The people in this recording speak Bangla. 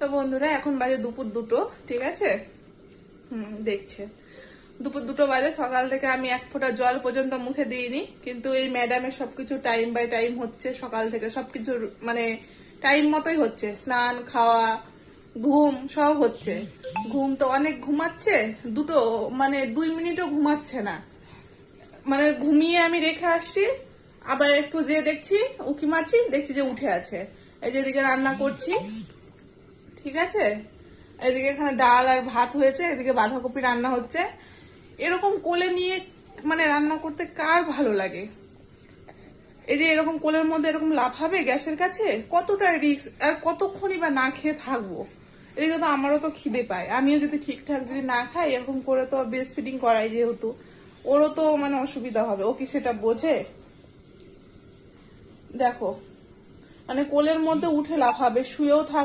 তো বন্ধুরা এখন বাজে দুপুর 2টো, ঠিক আছে? দেখছে দুপুর 2টো বাজে। সকাল থেকে আমি এক ফোঁটা জল পর্যন্ত মুখে দিইনি, কিন্তু এই ম্যাডামের সবকিছু টাইম বাই টাইম হচ্ছে। সকাল থেকে সবকিছু মানে টাইম মতোই হচ্ছে, স্নান, খাওয়া, ঘুম সব হচ্ছে। ঘুম তো অনেক ঘুমাচ্ছে, 2 মিনিটও ঘুমাচ্ছে না। মানে ঘুমিয়ে আমি রেখে আসছি, আবার একটু যে দেখছি উকি মারছি, দেখছি যে উঠে আছে। এই যে এদিকে রান্না করছি, ঠিক আছে? এদিকে এখানে ডাল আর ভাত হয়েছে, এদিকে বাঁধাকপি রান্না হচ্ছে। এরকম কোলে নিয়ে মানে রান্না করতে কার ভালো লাগে? এই যে এরকম কোলের মধ্যে এরকম লাফাবে গ্যাসের কাছে, কতটা রিস্ক, আর কতক্ষণই বা না খেয়ে থাকবো? এদিকে তো আমারও তো খিদে পায়, আমিও যদি ঠিকঠাক যদি না খাই, এরকম করে তো ব্রেস্ট ফিডিং করাই, যেহেতু ওরও তো মানে অসুবিধা হবে। ও কি সেটা বোঝে? দেখো, মানে কোলের মধ্যে উঠে লাফাবে, শুয়েও থাক।